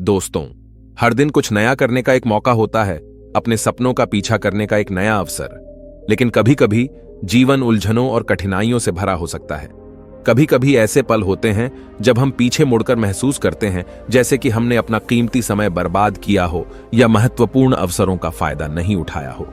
दोस्तों, हर दिन कुछ नया करने का एक मौका होता है, अपने सपनों का पीछा करने का एक नया अवसर। लेकिन कभी कभी जीवन उलझनों और कठिनाइयों से भरा हो सकता है। कभी कभी ऐसे पल होते हैं जब हम पीछे मुड़कर महसूस करते हैं जैसे कि हमने अपना कीमती समय बर्बाद किया हो या महत्वपूर्ण अवसरों का फायदा नहीं उठाया हो।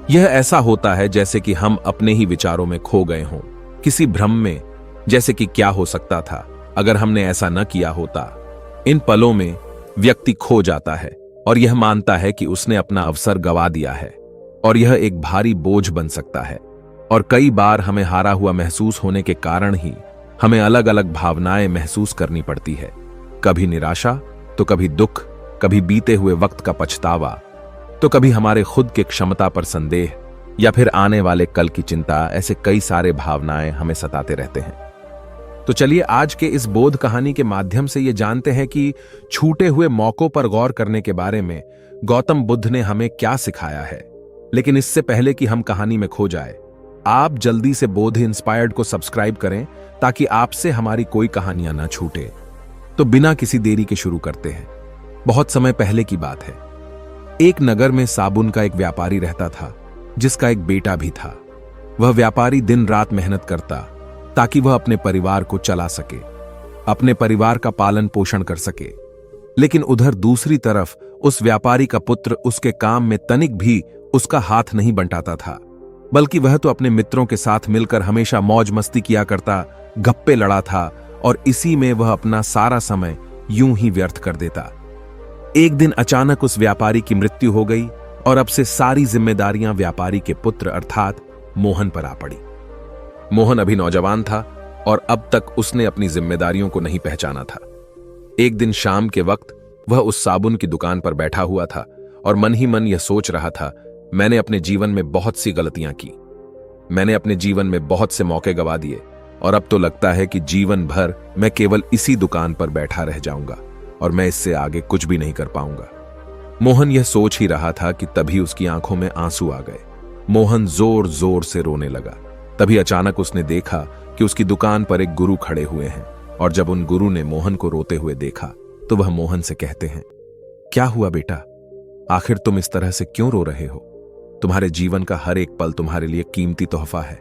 यह ऐसा होता है जैसे कि हम अपने ही विचारों में खो गए हों, किसी भ्रम में, जैसे कि क्या हो सकता था अगर हमने ऐसा न किया होता। इन पलों में व्यक्ति खो जाता है और यह मानता है कि उसने अपना अवसर गंवा दिया है, और यह एक भारी बोझ बन सकता है। और कई बार हमें हारा हुआ महसूस होने के कारण ही हमें अलग अलग भावनाएं महसूस करनी पड़ती है। कभी निराशा, तो कभी दुख, कभी बीते हुए वक्त का पछतावा, तो कभी हमारे खुद की क्षमता पर संदेह, या फिर आने वाले कल की चिंता। ऐसे कई सारे भावनाएं हमें सताते रहते हैं। तो चलिए आज के इस बोध कहानी के माध्यम से ये जानते हैं कि छूटे हुए मौकों पर गौर करने के बारे में गौतम बुद्ध ने हमें क्या सिखाया है। लेकिन इससे पहले कि हम कहानी में खो जाए, आप जल्दी से बोध इंस्पायर्ड को सब्सक्राइब करें ताकि आपसे हमारी कोई कहानियां ना छूटे। तो बिना किसी देरी के शुरू करते हैं। बहुत समय पहले की बात है। एक नगर में साबुन का एक व्यापारी रहता था, जिसका एक बेटा भी था। वह व्यापारी दिन रात मेहनत करता ताकि वह अपने परिवार को चला सके, अपने परिवार का पालन पोषण कर सके। लेकिन उधर दूसरी तरफ उस व्यापारी का पुत्र उसके काम में तनिक भी उसका हाथ नहीं बंटाता था, बल्कि वह तो अपने मित्रों के साथ मिलकर हमेशा मौज मस्ती किया करता, गप्पे लड़ा था, और इसी में वह अपना सारा समय यूं ही व्यर्थ कर देता। एक दिन अचानक उस व्यापारी की मृत्यु हो गई और अब से सारी जिम्मेदारियां व्यापारी के पुत्र अर्थात मोहन पर आ पड़ी। मोहन अभी नौजवान था और अब तक उसने अपनी जिम्मेदारियों को नहीं पहचाना था। एक दिन शाम के वक्त वह उस साबुन की दुकान पर बैठा हुआ था और मन ही मन यह सोच रहा था, मैंने अपने जीवन में बहुत सी गलतियां की, मैंने अपने जीवन में बहुत से मौके गंवा दिए, और अब तो लगता है कि जीवन भर मैं केवल इसी दुकान पर बैठा रह जाऊंगा और मैं इससे आगे कुछ भी नहीं कर पाऊंगा। मोहन यह सोच ही रहा था कि तभी उसकी आंखों में आंसू आ गए। मोहन जोर जोर से रोने लगा। तभी अचानक उसने देखा कि उसकी दुकान पर एक गुरु खड़े हुए हैं, और जब उन गुरु ने मोहन को रोते हुए देखा तो वह मोहन से कहते हैं, क्या हुआ बेटा, आखिर तुम इस तरह से क्यों रो रहे हो? तुम्हारे जीवन का हर एक पल तुम्हारे लिए कीमती तोहफा है,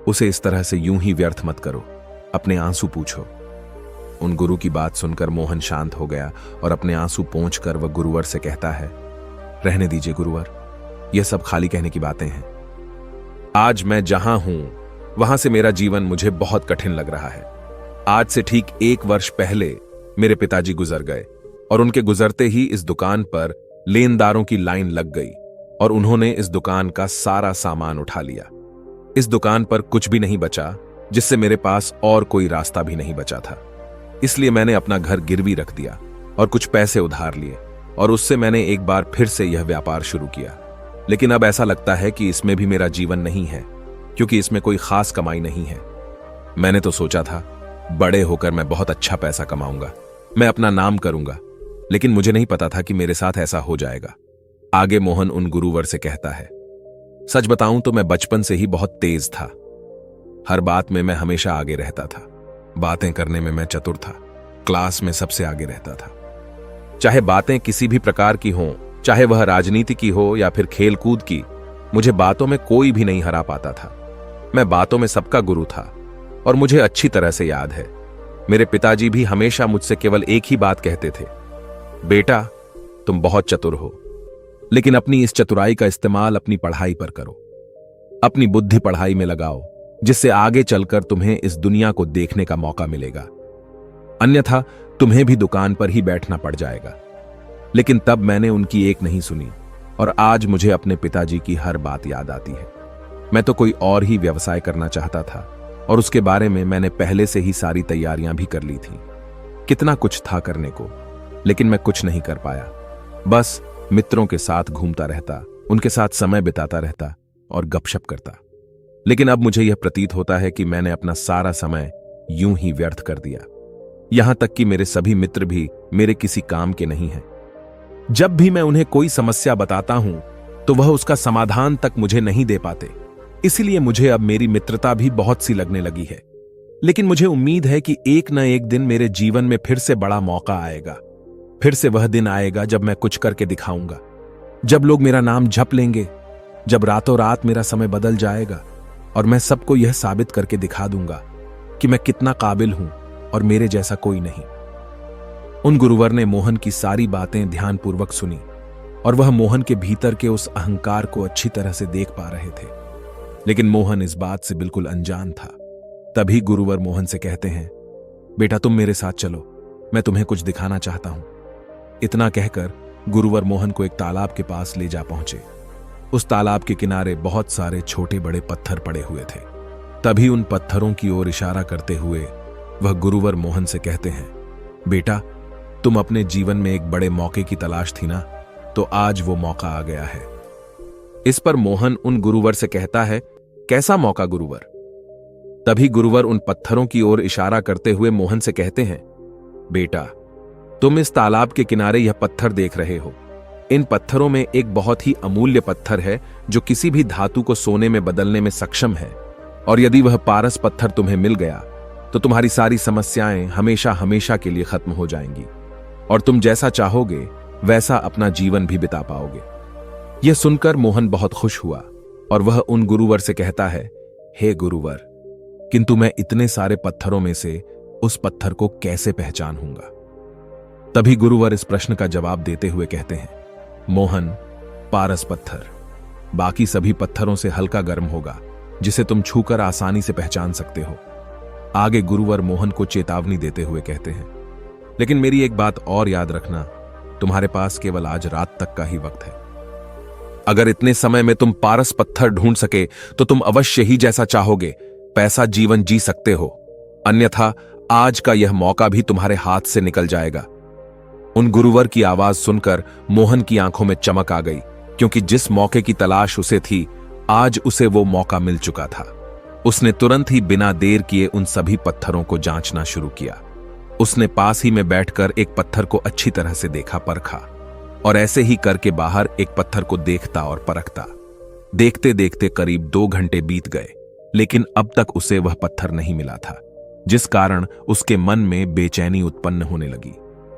उसे इस तरह से यूं ही व्यर्थ मत करो, अपने आंसू पूछो। उन गुरु की बात सुनकर मोहन शांत हो गया और अपने आंसू पोंछकर वह गुरुवर से कहता है, रहने दीजिए गुरुवर, यह सब खाली कहने की बातें हैं। आज मैं जहां हूं वहां से मेरा जीवन मुझे बहुत कठिन लग रहा है। आज से ठीक 1 वर्ष पहले मेरे पिताजी गुजर गए, और उनके गुजरते ही इस दुकान पर लेनदारों की लाइन लग गई और उन्होंने इस दुकान का सारा सामान उठा लिया। इस दुकान पर कुछ भी नहीं बचा, जिससे मेरे पास और कोई रास्ता भी नहीं बचा था। इसलिए मैंने अपना घर गिरवी रख दिया और कुछ पैसे उधार लिए, और उससे मैंने एक बार फिर से यह व्यापार शुरू किया। लेकिन अब ऐसा लगता है कि इसमें भी मेरा जीवन नहीं है, क्योंकि इसमें कोई खास कमाई नहीं है। मैंने तो सोचा था बड़े होकर मैं बहुत अच्छा पैसा कमाऊंगा, मैं अपना नाम करूंगा, लेकिन मुझे नहीं पता था कि मेरे साथ ऐसा हो जाएगा। आगे मोहन उन गुरुवर से कहता है, सच बताऊं तो मैं बचपन से ही बहुत तेज था। हर बात में मैं हमेशा आगे रहता था, बातें करने में मैं चतुर था, क्लास में सबसे आगे रहता था। चाहे बातें किसी भी प्रकार की हों, चाहे वह राजनीति की हो या फिर खेल कूद की, मुझे बातों में कोई भी नहीं हरा पाता था। मैं बातों में सबका गुरु था, और मुझे अच्छी तरह से याद है, मेरे पिताजी भी हमेशा मुझसे केवल एक ही बात कहते थे, बेटा तुम बहुत चतुर हो, लेकिन अपनी इस चतुराई का इस्तेमाल अपनी पढ़ाई पर करो, अपनी बुद्धि पढ़ाई में लगाओ, जिससे आगे चलकर तुम्हें इस दुनिया को देखने का मौका मिलेगा, अन्यथा तुम्हें भी दुकान पर ही बैठना पड़ जाएगा। लेकिन तब मैंने उनकी एक नहीं सुनी, और आज मुझे अपने पिताजी की हर बात याद आती है। मैं तो कोई और ही व्यवसाय करना चाहता था, और उसके बारे में मैंने पहले से ही सारी तैयारियां भी कर ली थी। कितना कुछ था करने को, लेकिन मैं कुछ नहीं कर पाया। बस मित्रों के साथ घूमता रहता, उनके साथ समय बिताता रहता और गपशप करता। लेकिन अब मुझे यह प्रतीत होता है कि मैंने अपना सारा समय यूं ही व्यर्थ कर दिया। यहां तक कि मेरे सभी मित्र भी मेरे किसी काम के नहीं हैं। जब भी मैं उन्हें कोई समस्या बताता हूं तो वह उसका समाधान तक मुझे नहीं दे पाते। इसलिए मुझे अब मेरी मित्रता भी बहुत सी लगने लगी है। लेकिन मुझे उम्मीद है कि एक न एक दिन मेरे जीवन में फिर से बड़ा मौका आएगा। फिर से वह दिन आएगा जब मैं कुछ करके दिखाऊंगा, जब लोग मेरा नाम जप लेंगे, जब रातों रात मेरा समय बदल जाएगा और मैं सबको यह साबित करके दिखा दूंगा कि मैं कितना काबिल हूं और मेरे जैसा कोई नहीं। उन गुरुवर ने मोहन की सारी बातें ध्यानपूर्वक सुनी और वह मोहन के भीतर के उस अहंकार को अच्छी तरह से देख पा रहे थे, लेकिन मोहन इस बात से बिल्कुल अनजान था। तभी गुरुवर मोहन से कहते हैं, बेटा तुम मेरे साथ चलो, मैं तुम्हें कुछ दिखाना चाहता हूं। इतना कहकर गुरुवर मोहन को एक तालाब के पास ले जा पहुंचे। उस तालाब के किनारे बहुत सारे छोटे बड़े पत्थर पड़े हुए थे। तभी उन पत्थरों की ओर इशारा करते हुए वह गुरुवर मोहन से कहते हैं, बेटा तुम अपने जीवन में एक बड़े मौके की तलाश थी ना, तो आज वो मौका आ गया है। इस पर मोहन उन गुरुवर से कहता है, कैसा मौका गुरुवर? तभी गुरुवर उन पत्थरों की ओर इशारा करते हुए मोहन से कहते हैं, बेटा तुम इस तालाब के किनारे यह पत्थर देख रहे हो। इन पत्थरों में एक बहुत ही अमूल्य पत्थर है जो किसी भी धातु को सोने में बदलने में सक्षम है, और यदि वह पारस पत्थर तुम्हें मिल गया तो तुम्हारी सारी समस्याएं हमेशा हमेशा के लिए खत्म हो जाएंगी और तुम जैसा चाहोगे वैसा अपना जीवन भी बिता पाओगे। यह सुनकर मोहन बहुत खुश हुआ और वह उन गुरुवर से कहता है, हे गुरुवर, किंतु मैं इतने सारे पत्थरों में से उस पत्थर को कैसे पहचानूंगा? तभी गुरुवर इस प्रश्न का जवाब देते हुए कहते हैं, मोहन, पारस पत्थर बाकी सभी पत्थरों से हल्का गर्म होगा, जिसे तुम छूकर आसानी से पहचान सकते हो। आगे गुरुवर मोहन को चेतावनी देते हुए कहते हैं, लेकिन मेरी एक बात और याद रखना, तुम्हारे पास केवल आज रात तक का ही वक्त है। अगर इतने समय में तुम पारस पत्थर ढूंढ सके तो तुम अवश्य ही जैसा चाहोगे पैसा जीवन जी सकते हो, अन्यथा आज का यह मौका भी तुम्हारे हाथ से निकल जाएगा। उन गुरुवर की आवाज सुनकर मोहन की आंखों में चमक आ गई, क्योंकि जिस मौके की तलाश उसे थी आज उसे वो मौका मिल चुका था। उसने तुरंत ही बिना देर किए उन सभी पत्थरों को जांचना शुरू किया। उसने पास ही में बैठकर एक पत्थर को अच्छी तरह से देखा परखा और ऐसे ही करके बाहर एक पत्थर को देखता और परखता। देखते देखते करीब 2 घंटे बीत गए, लेकिन अब तक उसे वह पत्थर नहीं मिला था, जिस कारण उसके मन में बेचैनी उत्पन्न होने लगी।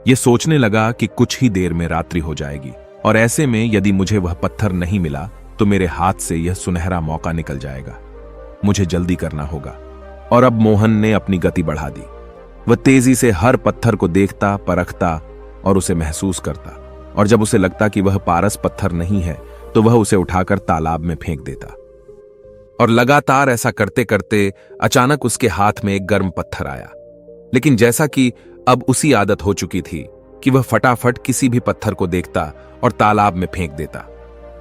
ये सोचने लगा कि कुछ ही देर में रात्रि हो जाएगी और ऐसे में यदि मुझे वह पत्थर नहीं मिला तो मेरे हाथ से यह सुनहरा मौका निकल जाएगा। मुझे जल्दी करना होगा। और अब मोहन ने अपनी गति बढ़ा दी। वह तेजी से हर पत्थर को देखता, परखता और उसे महसूस करता, और जब उसे लगता कि वह पारस पत्थर नहीं है तो वह उसे उठाकर तालाब में फेंक देता। और लगातार ऐसा करते करते अचानक उसके हाथ में एक गर्म पत्थर आया, लेकिन जैसा कि अब उसी आदत हो चुकी थी कि वह फटाफट किसी भी पत्थर को देखता और तालाब में फेंक देता।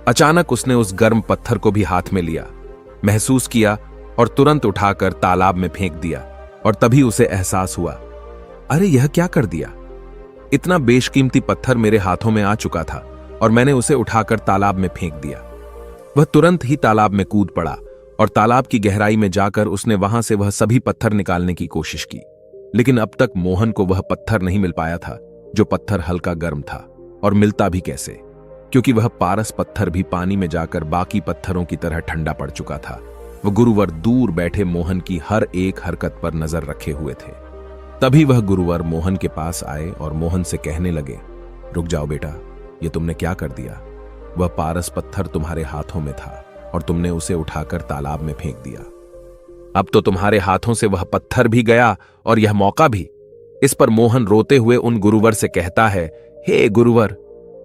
अचानक उसने उस गर्म पत्थर को भी हाथ में लिया, महसूस किया और तुरंत उठाकर तालाब में फेंक दिया। और तभी उसे एहसास हुआ, अरे यह क्या कर दिया? इतना बेशकीमती पत्थर मेरे हाथों में आ चुका था और मैंने उसे उठाकर तालाब में फेंक दिया। वह तुरंत ही तालाब में कूद पड़ा और तालाब की गहराई में जाकर उसने वहां से वह सभी पत्थर निकालने की कोशिश की, लेकिन अब तक मोहन को वह पत्थर नहीं मिल पाया था जो पत्थर हल्का गर्म था, और मिलता भी कैसे, क्योंकि वह पारस पत्थर भी पानी में जाकर बाकी पत्थरों की तरह ठंडा पड़ चुका था। वह गुरुवर दूर बैठे मोहन की हर एक हरकत पर नजर रखे हुए थे। तभी वह गुरुवर मोहन के पास आए और मोहन से कहने लगे, रुक जाओ बेटा, ये तुमने क्या कर दिया? वह पारस पत्थर तुम्हारे हाथों में था और तुमने उसे उठाकर तालाब में फेंक दिया। अब तो तुम्हारे हाथों से वह पत्थर भी गया और यह मौका भी। इस पर मोहन रोते हुए उन गुरुवर से कहता है, हे गुरुवर,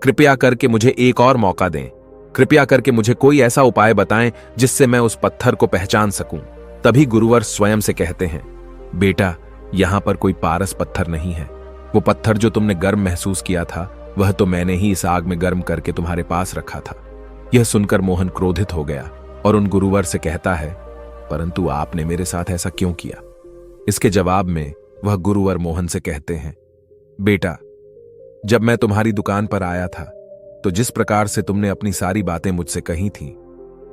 कृपया करके मुझे एक और मौका दें। कृपया करके मुझे कोई ऐसा उपाय बताएं जिससे मैं उस पत्थर को पहचान सकूं। तभी गुरुवर स्वयं से कहते हैं, बेटा, यहां पर कोई पारस पत्थर नहीं है। वो पत्थर जो तुमने गर्म महसूस किया था वह तो मैंने ही इस आग में गर्म करके तुम्हारे पास रखा था। यह सुनकर मोहन क्रोधित हो गया और उन गुरुवर से कहता है, परंतु आपने मेरे साथ ऐसा क्यों किया? इसके जवाब में वह गुरुवर मोहन से कहते हैं, बेटा, जब मैं तुम्हारी दुकान पर आया था तो जिस प्रकार से तुमने अपनी सारी बातें मुझसे कही थी,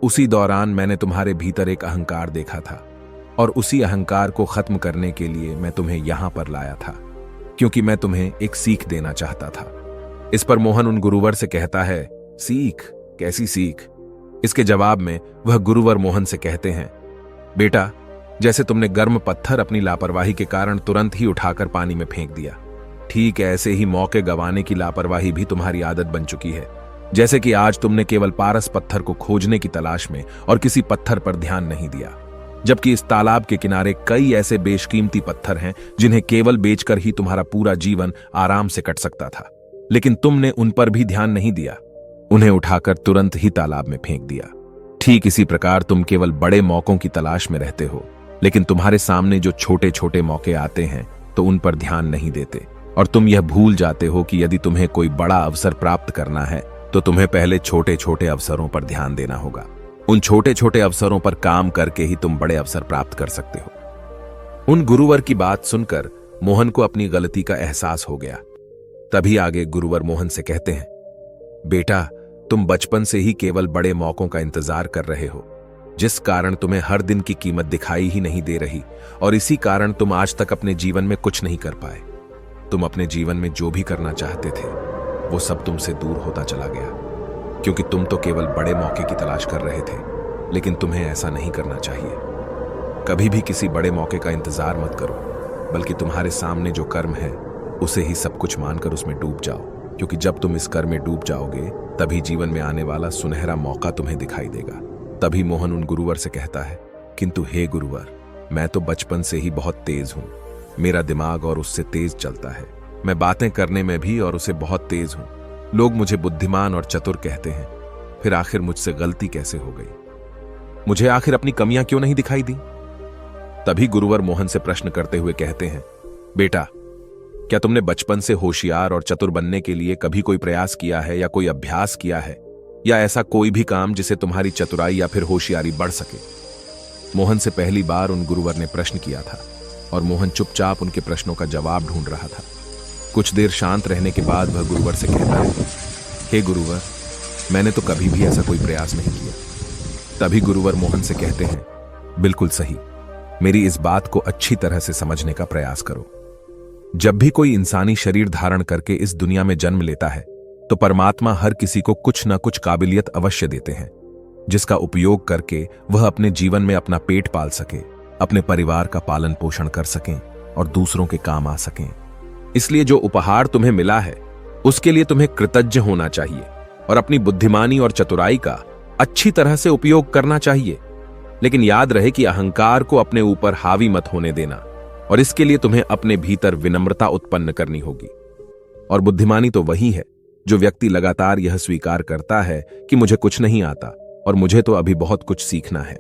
उसी दौरान मैंने तुम्हारे भीतर एक अहंकार देखा था और उसी अहंकार को खत्म करने के लिए मैं तुम्हें यहां पर लाया था, क्योंकि मैं तुम्हें एक सीख देना चाहता था। इस पर मोहन उन गुरुवर से कहता है, सीख? कैसी सीख? इसके जवाब में वह गुरुवर मोहन से कहते हैं, बेटा, जैसे तुमने गर्म पत्थर अपनी लापरवाही के कारण तुरंत ही उठाकर पानी में फेंक दिया, ठीक ऐसे ही मौके गंवाने की लापरवाही भी तुम्हारी आदत बन चुकी है। जैसे कि आज तुमने केवल पारस पत्थर को खोजने की तलाश में और किसी पत्थर पर ध्यान नहीं दिया, जबकि इस तालाब के किनारे कई ऐसे बेशकीमती पत्थर हैं जिन्हें केवल बेचकर ही तुम्हारा पूरा जीवन आराम से कट सकता था, लेकिन तुमने उन पर भी ध्यान नहीं दिया। उन्हें उठाकर तुरंत ही तालाब में फेंक दिया। ठीक इसी प्रकार तुम केवल बड़े मौकों की तलाश में रहते हो, लेकिन तुम्हारे सामने जो छोटे छोटे मौके आते हैं तो उन पर ध्यान नहीं देते, और तुम यह भूल जाते हो कि यदि तुम्हें कोई बड़ा अवसर प्राप्त करना है तो तुम्हें पहले छोटे छोटे अवसरों पर ध्यान देना होगा। उन छोटे छोटे अवसरों पर काम करके ही तुम बड़े अवसर प्राप्त कर सकते हो। उन गुरुवर की बात सुनकर मोहन को अपनी गलती का एहसास हो गया। तभी आगे गुरुवर मोहन से कहते हैं, बेटा, तुम बचपन से ही केवल बड़े मौकों का इंतजार कर रहे हो, जिस कारण तुम्हें हर दिन की कीमत दिखाई ही नहीं दे रही, और इसी कारण तुम आज तक अपने जीवन में कुछ नहीं कर पाए। तुम अपने जीवन में जो भी करना चाहते थे वो सब तुमसे दूर होता चला गया, क्योंकि तुम तो केवल बड़े मौके की तलाश कर रहे थे। लेकिन तुम्हें ऐसा नहीं करना चाहिए। कभी भी किसी बड़े मौके का इंतजार मत करो, बल्कि तुम्हारे सामने जो कर्म है उसे ही सब कुछ मानकर उसमें डूब जाओ, क्योंकि जब तुम इस कर्म में डूब जाओगे तभी जीवन में आने वाला सुनहरा मौका तुम्हें दिखाई देगा। तभी मोहन उन गुरुवर से कहता है, किंतु हे गुरुवर, मैं तो बचपन से ही बहुत तेज हूं। मेरा दिमाग और उससे तेज चलता है। मैं बातें करने में भी और उसे बहुत तेज हूं। लोग मुझे बुद्धिमान और चतुर कहते हैं, फिर आखिर मुझसे गलती कैसे हो गई? मुझे आखिर अपनी कमियां क्यों नहीं दिखाई दी? तभी गुरुवर मोहन से प्रश्न करते हुए कहते हैं, बेटा, क्या तुमने बचपन से होशियार और चतुर बनने के लिए कभी कोई प्रयास किया है या कोई अभ्यास किया है, या ऐसा कोई भी काम जिसे तुम्हारी चतुराई या फिर होशियारी बढ़ सके? मोहन से पहली बार उन गुरुवर ने प्रश्न किया था और मोहन चुपचाप उनके प्रश्नों का जवाब ढूंढ रहा था। कुछ देर शांत रहने के बाद वह गुरुवर से कहता है, हे गुरुवर, मैंने तो कभी भी ऐसा कोई प्रयास नहीं किया। तभी गुरुवर मोहन से कहते हैं, बिल्कुल सही, मेरी इस बात को अच्छी तरह से समझने का प्रयास करो। जब भी कोई इंसानी शरीर धारण करके इस दुनिया में जन्म लेता है तो परमात्मा हर किसी को कुछ न कुछ काबिलियत अवश्य देते हैं, जिसका उपयोग करके वह अपने जीवन में अपना पेट पाल सके, अपने परिवार का पालन पोषण कर सकें और दूसरों के काम आ सकें। इसलिए जो उपहार तुम्हें मिला है उसके लिए तुम्हें कृतज्ञ होना चाहिए और अपनी बुद्धिमानी और चतुराई का अच्छी तरह से उपयोग करना चाहिए। लेकिन याद रहे कि अहंकार को अपने ऊपर हावी मत होने देना, और इसके लिए तुम्हें अपने भीतर विनम्रता उत्पन्न करनी होगी। और बुद्धिमानी तो वही है जो व्यक्ति लगातार यह स्वीकार करता है कि मुझे कुछ नहीं आता और मुझे तो अभी बहुत कुछ सीखना है।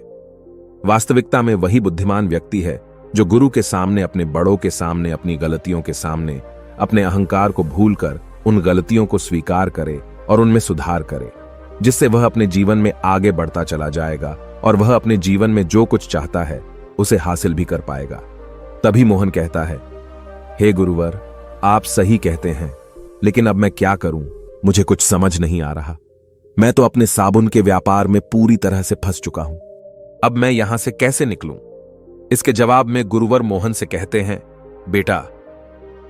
वास्तविकता में वही बुद्धिमान व्यक्ति है जो गुरु के सामने, अपने बड़ों के सामने, अपनी गलतियों के सामने अपने अहंकार को भूलकर उन गलतियों को स्वीकार करे और उनमें सुधार करे, जिससे वह अपने जीवन में आगे बढ़ता चला जाएगा और वह अपने जीवन में जो कुछ चाहता है उसे हासिल भी कर पाएगा। तभी मोहन कहता है, हे गुरुवर, आप सही कहते हैं, लेकिन अब मैं क्या करूं? मुझे कुछ समझ नहीं आ रहा। मैं तो अपने साबुन के व्यापार में पूरी तरह से फंस चुका हूं। अब मैं यहां से कैसे निकलूं? इसके जवाब में गुरुवर मोहन से कहते हैं, बेटा,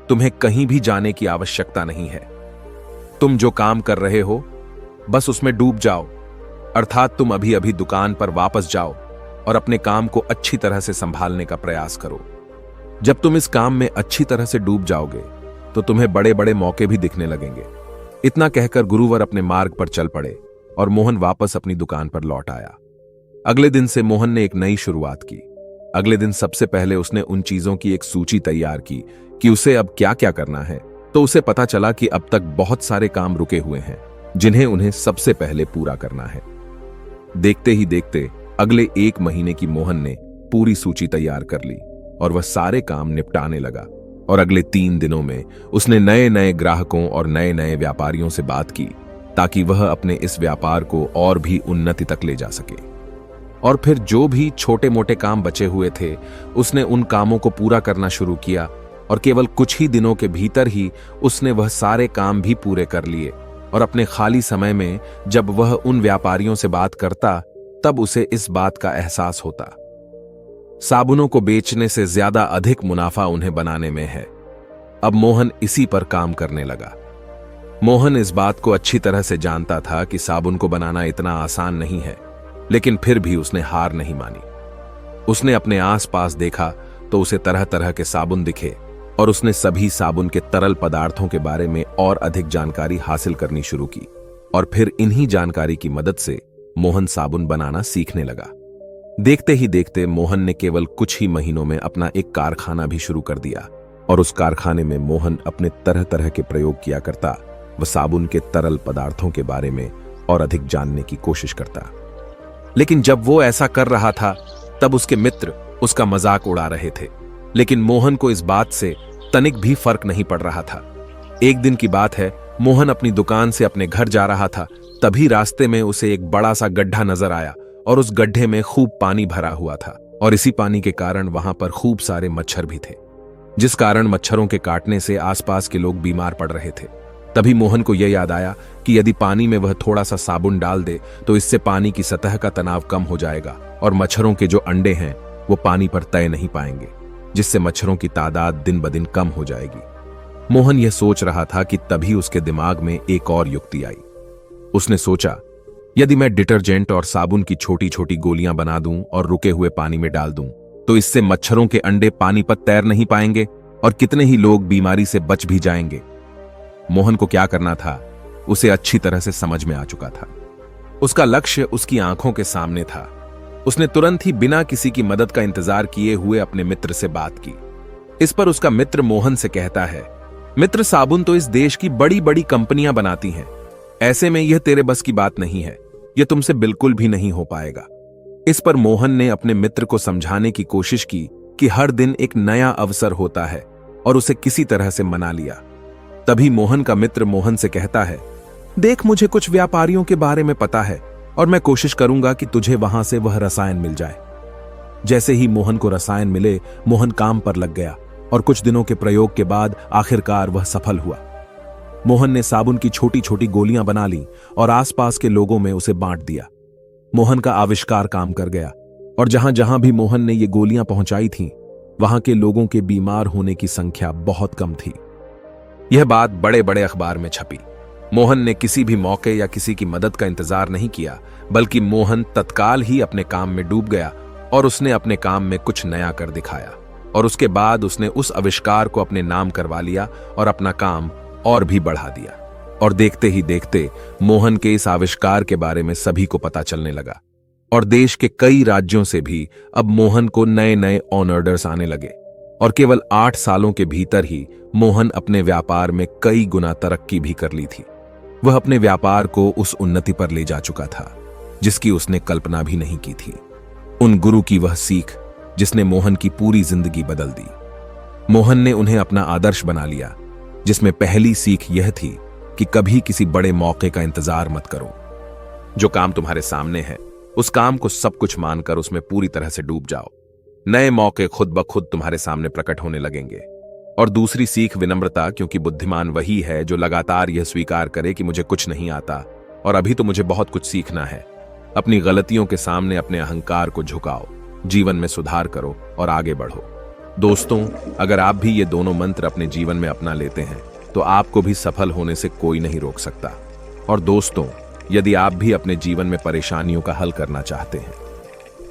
तुम्हें कहीं भी जाने की आवश्यकता नहीं है। तुम जो काम कर रहे हो बस उसमें डूब जाओ, अर्थात तुम अभी अभी दुकान पर वापस जाओ और अपने काम को अच्छी तरह से संभालने का प्रयास करो। जब तुम इस काम में अच्छी तरह से डूब जाओगे तो तुम्हें बड़े बड़े मौके भी दिखने लगेंगे। इतना कहकर गुरुवर अपने मार्ग पर चल पड़े और मोहन वापस अपनी दुकान पर लौट आया। अगले दिन से मोहन ने एक नई शुरुआत की। अगले दिन सबसे पहले उसने उन चीजों की एक सूची तैयार की कि उसे अब क्या क्या करना है। तो उसे पता चला कि अब तक बहुत सारे काम रुके हुए हैं जिन्हें उन्हें सबसे पहले पूरा करना है। देखते ही देखते अगले 1 महीने की मोहन ने पूरी सूची तैयार कर ली और वह सारे काम निपटाने लगा। और अगले 3 दिनों में उसने नए नए ग्राहकों और नए नए व्यापारियों से बात की ताकि वह अपने इस व्यापार को और भी उन्नति तक ले जा सके। और फिर जो भी छोटे मोटे काम बचे हुए थे उसने उन कामों को पूरा करना शुरू किया और केवल कुछ ही दिनों के भीतर ही उसने वह सारे काम भी पूरे कर लिए। और अपने खाली समय में जब वह उन व्यापारियों से बात करता तब उसे इस बात का एहसास होता, साबुनों को बेचने से ज्यादा अधिक मुनाफा उन्हें बनाने में है। अब मोहन इसी पर काम करने लगा। मोहन इस बात को अच्छी तरह से जानता था कि साबुन को बनाना इतना आसान नहीं है, लेकिन फिर भी उसने हार नहीं मानी। उसने अपने आसपास देखा तो उसे तरह तरह के साबुन दिखे और उसने सभी साबुन के तरल पदार्थों के बारे में और अधिक जानकारी हासिल करनी शुरू की। और फिर इन्हीं जानकारी की मदद से मोहन साबुन बनाना सीखने लगा। देखते ही देखते मोहन ने केवल कुछ ही महीनों में अपना एक कारखाना भी शुरू कर दिया और उस कारखाने में मोहन अपने तरह तरह के प्रयोग किया करता। वह साबुन के तरल पदार्थों के बारे में और अधिक जानने की कोशिश करता। लेकिन जब वो ऐसा कर रहा था तब उसके मित्र उसका मजाक उड़ा रहे थे। लेकिन मोहन को इस बात से तनिक भी फर्क नहीं पड़ रहा था। एक दिन की बात है, मोहन अपनी दुकान से अपने घर जा रहा था। तभी रास्ते में उसे एक बड़ा सा गड्ढा नजर आया और उस गड्ढे में खूब पानी भरा हुआ था और इसी पानी के कारण वहां पर खूब सारे मच्छर भी थे, जिस कारण मच्छरों के काटने से आसपास के लोग बीमार पड़ रहे थे। तभी मोहन को यह याद आया कि यदि पानी में वह थोड़ा सा साबुन डाल दे तो इससे पानी की सतह का तनाव कम हो जाएगा और मच्छरों के जो अंडे हैं वो पानी पर तय नहीं पाएंगे, जिससे मच्छरों की तादाद दिन ब दिन कम हो जाएगी। मोहन यह सोच रहा था कि तभी उसके दिमाग में एक और युक्ति आई। उसने सोचा, यदि मैं डिटर्जेंट और साबुन की छोटी छोटी गोलियां बना दूं और रुके हुए पानी में डाल दूं तो इससे मच्छरों के अंडे पानी पर तैर नहीं पाएंगे और कितने ही लोग बीमारी से बच भी जाएंगे। मोहन को क्या करना था उसे अच्छी तरह से समझ में आ चुका था। उसका लक्ष्य उसकी आंखों के सामने था। उसने तुरंत ही बिना किसी की मदद का इंतजार किए हुए अपने मित्र से बात की। इस पर उसका मित्र मोहन से कहता है, मित्र, साबुन तो इस देश की बड़ी बड़ी कंपनियां बनाती हैं, ऐसे में यह तेरे बस की बात नहीं है, यह तुमसे बिल्कुल भी नहीं हो पाएगा। इस पर मोहन ने अपने मित्र को समझाने की कोशिश की कि हर दिन एक नया अवसर होता है और उसे किसी तरह से मना लिया। तभी मोहन का मित्र मोहन से कहता है, देख, मुझे कुछ व्यापारियों के बारे में पता है और मैं कोशिश करूंगा कि तुझे वहां से वह रसायन मिल जाए। जैसे ही मोहन को रसायन मिले, मोहन काम पर लग गया और कुछ दिनों के प्रयोग के बाद आखिरकार वह सफल हुआ। मोहन ने साबुन की छोटी छोटी गोलियां बना ली और आसपास के लोगों में उसे बांट दिया। मोहन का आविष्कार काम कर गया और जहां जहां भी मोहन ने ये गोलियां पहुंचाई थीं, वहां के लोगों के बीमार होने की संख्या बहुत कम थी। यह बात बड़े बड़े अखबार में छपी। मोहन ने किसी भी मौके या किसी की मदद का इंतजार नहीं किया, बल्कि मोहन तत्काल ही अपने काम में डूब गया और उसने अपने काम में कुछ नया कर दिखाया। और उसके बाद उसने उस आविष्कार को अपने नाम करवा लिया और अपना काम और भी बढ़ा दिया। और देखते ही देखते मोहन के इस आविष्कार के बारे में सभी को पता चलने लगा और देश के कई राज्यों से भी अब मोहन को नए नए ऑर्डर्स आने लगे। और केवल 8 सालों के भीतर ही मोहन अपने व्यापार में कई गुना तरक्की भी कर ली थी। वह अपने व्यापार को उस उन्नति पर ले जा चुका था जिसकी उसने कल्पना भी नहीं की थी। उन गुरु की वह सीख जिसने मोहन की पूरी जिंदगी बदल दी। मोहन ने उन्हें अपना आदर्श बना लिया, जिसमें पहली सीख यह थी कि कभी किसी बड़े मौके का इंतजार मत करो। जो काम तुम्हारे सामने है उस काम को सब कुछ मानकर उसमें पूरी तरह से डूब जाओ। नए मौके खुद ब खुद तुम्हारे सामने प्रकट होने लगेंगे। और दूसरी सीख विनम्रता, क्योंकि बुद्धिमान वही है जो लगातार यह स्वीकार करे कि मुझे कुछ नहीं आता और अभी तो मुझे बहुत कुछ सीखना है। अपनी गलतियों के सामने अपने अहंकार को झुकाओ, जीवन में सुधार करो और आगे बढ़ो। दोस्तों, अगर आप भी ये दोनों मंत्र अपने जीवन में अपना लेते हैं तो आपको भी सफल होने से कोई नहीं रोक सकता। और दोस्तों, यदि आप भी अपने जीवन में परेशानियों का हल करना चाहते हैं,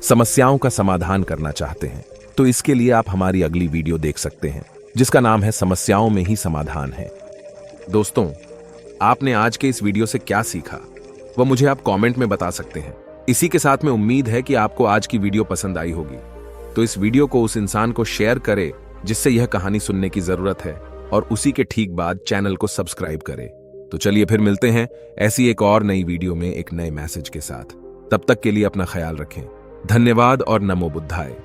समस्याओं का समाधान करना चाहते हैं, तो इसके लिए आप हमारी अगली वीडियो देख सकते हैं जिसका नाम है समस्याओं में ही समाधान है। दोस्तों, आपने आज के इस वीडियो से क्या सीखा वह मुझे आप कमेंट में बता सकते हैं। इसी के साथ में उम्मीद है कि आपको आज की वीडियो पसंद आई होगी, तो इस वीडियो को उस इंसान को शेयर करें जिससे यह कहानी सुनने की जरूरत है और उसी के ठीक बाद चैनल को सब्सक्राइब करें। तो चलिए फिर मिलते हैं ऐसी एक और नई वीडियो में एक नए मैसेज के साथ। तब तक के लिए अपना ख्याल रखें। धन्यवाद और नमो बुद्धाय।